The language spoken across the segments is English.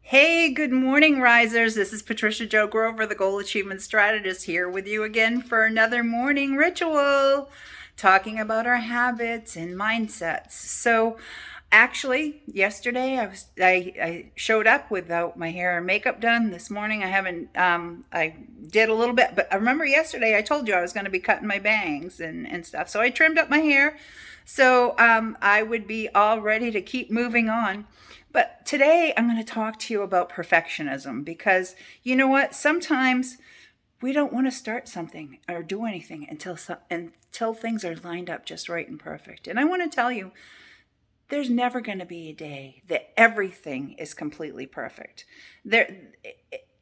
Hey, good morning, risers. This is Patricia Jo Grover, the Goal Achievement Strategist, here with you again for another morning ritual, talking about our habits and mindsets. Actually, yesterday I showed up without my hair and makeup done. This morning I haven't. I did a little bit, but I remember yesterday I told you I was going to be cutting my bangs and stuff. So I trimmed up my hair, so I would be all ready to keep moving on. But today I'm going to talk to you about perfectionism because you know what? Sometimes we don't want to start something or do anything until things are lined up just right and perfect. And I want to tell you, there's never going to be a day that everything is completely perfect. There,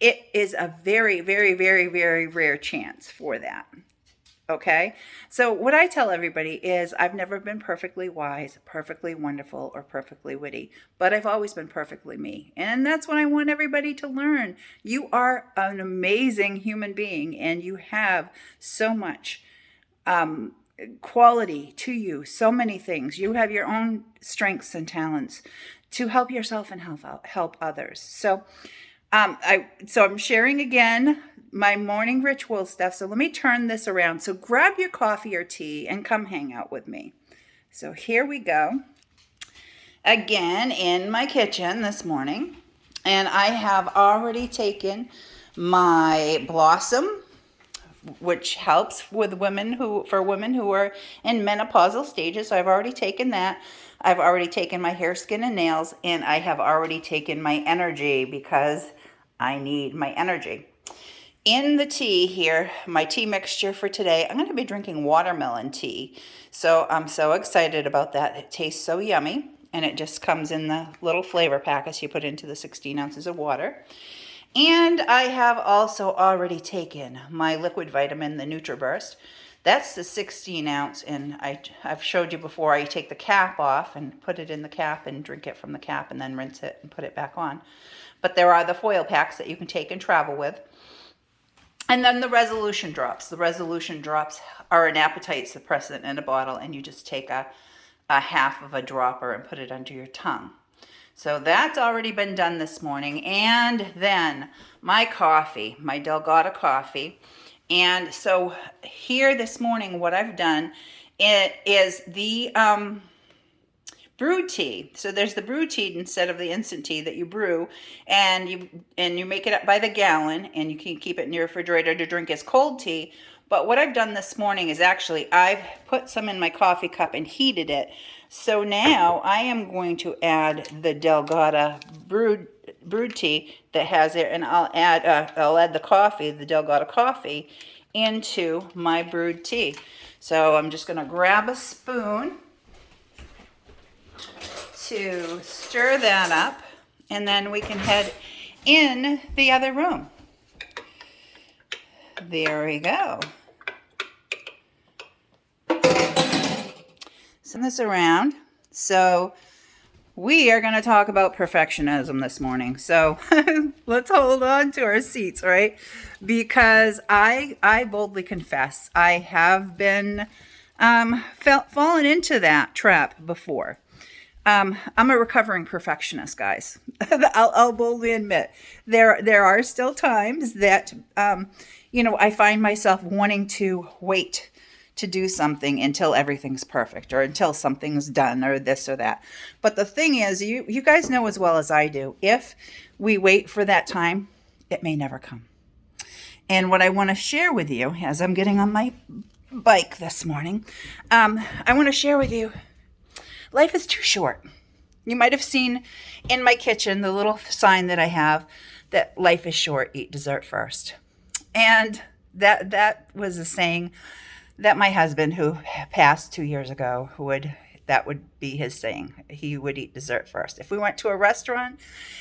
it is a very, very, very, very rare chance for that. Okay. So, what I tell everybody is I've never been perfectly wise, perfectly wonderful, or perfectly witty, but I've always been perfectly me. And that's what I want everybody to learn. You are an amazing human being and you have so much quality to you, so many things. You have your own strengths and talents to help yourself and help others. So I'm sharing again my morning ritual stuff. So let me turn this around. So grab your coffee or tea and come hang out with me. So here we go. Again in my kitchen this morning. And I have already taken my Blossom, which helps with women who are in menopausal stages. So I've already taken that. I've already taken my hair, skin, and nails, and I have already taken my energy because I need my energy. In the tea here, my tea mixture for today, I'm going to be drinking watermelon tea. So I'm so excited about that. It tastes so yummy, and it just comes in the little flavor packets you put into the 16 ounces of water. And I have also already taken my liquid vitamin, the NutriBurst. That's the 16 ounce, and I've showed you before, I take the cap off and put it in the cap and drink it from the cap and then rinse it and put it back on. But there are the foil packs that you can take and travel with. And then the resolution drops. The resolution drops are an appetite suppressant in a bottle, and you just take a half of a dropper and put it under your tongue. So that's already been done this morning. And then my coffee, my Delgado coffee. And so here this morning, what I've done, it is the brewed tea. So there's the brewed tea instead of the instant tea that you brew, and you make it up by the gallon, and you can keep it in your refrigerator to drink as cold tea. But what I've done this morning is actually I've put some in my coffee cup and heated it. So now I am going to add the Delgado brewed tea that has it, and I'll add the coffee, the Delgado coffee, into my brewed tea. So I'm just going to grab a spoon to stir that up, and then we can head in the other room. There we go. Send this around. So we are going to talk about perfectionism this morning. So let's hold on to our seats, right? Because I boldly confess I have been fallen into that trap before. I'm a recovering perfectionist, guys. I'll boldly admit there are still times that I find myself wanting to wait to do something until everything's perfect or until something's done or this or that. But the thing is, you guys know as well as I do, if we wait for that time, it may never come. And what I want to share with you as I'm getting on my bike this morning, I want to share with you, life is too short. You might have seen in my kitchen the little sign that I have that life is short, eat dessert first. And that was a saying that my husband, who passed 2 years ago, that would be his saying. He would eat dessert first. If we went to a restaurant,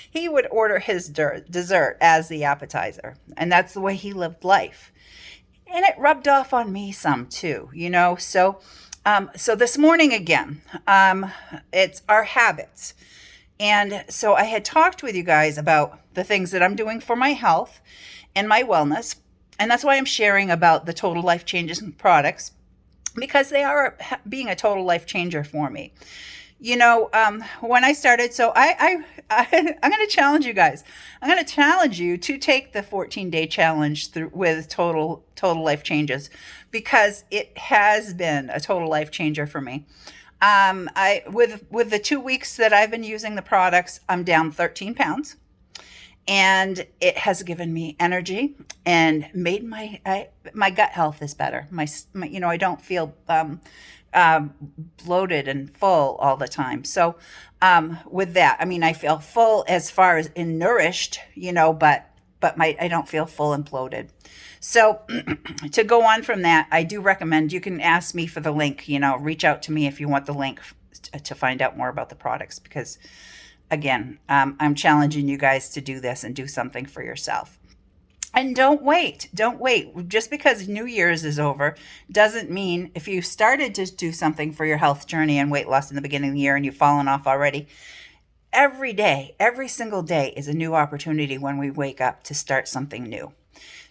he would order his dessert as the appetizer. And that's the way he lived life. And it rubbed off on me some too, So this morning again, it's our habits. And so I had talked with you guys about the things that I'm doing for my health and my wellness. And that's why I'm sharing about the Total Life Changes products, because they are being a total life changer for me. when I started, so I'm going to challenge you guys. I'm going to challenge you to take the 14-day challenge through with total life changes, because it has been a total life changer for me. I with the 2 weeks that I've been using the products, I'm down 13 pounds, and it has given me energy and made my gut health is better. I don't feel bloated and full all the time. So with that, I mean, I feel full as far as in nourished, but my I don't feel full and bloated. So to go on from that, I do recommend you can ask me for the link. Reach out to me if you want the link to find out more about the products, because again, I'm challenging you guys to do this and do something for yourself. And don't wait. Don't wait. Just because New Year's is over doesn't mean, if you started to do something for your health journey and weight loss in the beginning of the year and you've fallen off already, every day, every single day is a new opportunity when we wake up to start something new.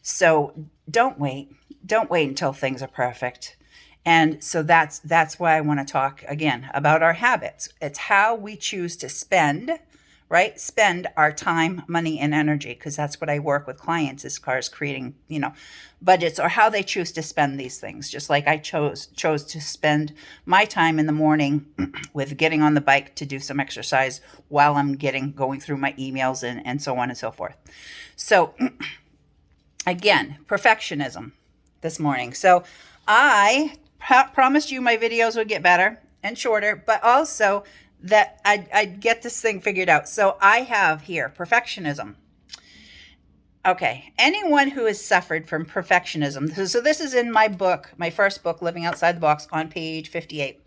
So don't wait. Don't wait until things are perfect. And so that's why I want to talk again about our habits. It's how we choose to spend, right? Spend our time, money, and energy, because that's what I work with clients as far as creating, budgets, or how they choose to spend these things. Just like I chose to spend my time in the morning with getting on the bike to do some exercise while I'm going through my emails and so on and so forth. So again, perfectionism this morning. So I promised you my videos would get better and shorter, but also that I'd get this thing figured out. So I have here perfectionism. Okay, anyone who has suffered from perfectionism. So this is in my book, my first book, Living Outside the Box, on page 58.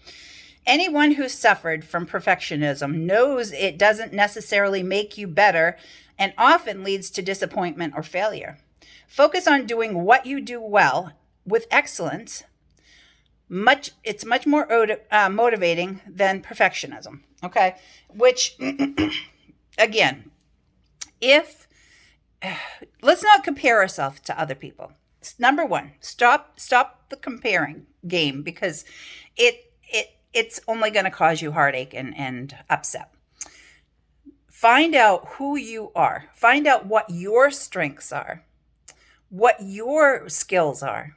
Anyone who's suffered from perfectionism knows it doesn't necessarily make you better and often leads to disappointment or failure. Focus on doing what you do well with excellence. It's much more motivating than perfectionism. Okay, which again, if let's not compare ourselves to other people. Number one, stop the comparing game, because it's only going to cause you heartache and upset. Find out who you are. Find out what your strengths are, what your skills are,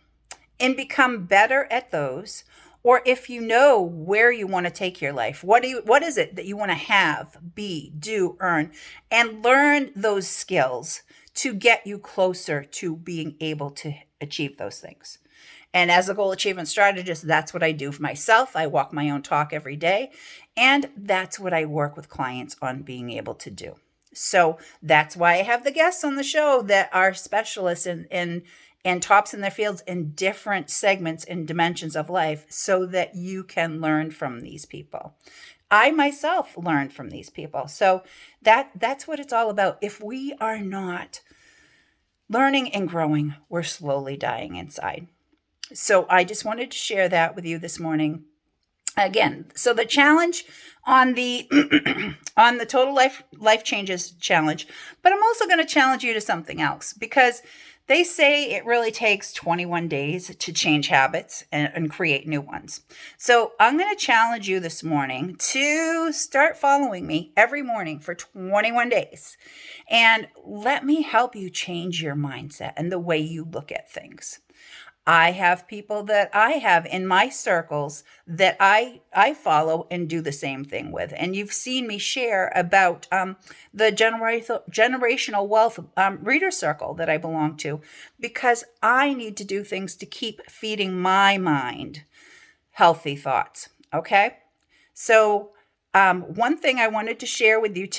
and become better at those. Or if you know where you want to take your life, what is it that you want to have, be, do, earn, and learn those skills to get you closer to being able to achieve those things. And as a goal achievement strategist, that's what I do for myself. I walk my own talk every day, and that's what I work with clients on being able to do. So that's why I have the guests on the show that are specialists and tops in their fields in different segments and dimensions of life, so that you can learn from these people. I myself learned from these people. So that's what it's all about. If we are not learning and growing, we're slowly dying inside. So I just wanted to share that with you this morning. Again, so the challenge on the on the total life changes challenge, but I'm also going to challenge you to something else, because they say it really takes 21 days to change habits and create new ones. So I'm going to challenge you this morning to start following me every morning for 21 days. And let me help you change your mindset and the way you look at things. I have people that I have in my circles that I follow and do the same thing with. And you've seen me share about the generational wealth reader circle that I belong to, because I need to do things to keep feeding my mind healthy thoughts. Okay. So one thing I wanted to share with you today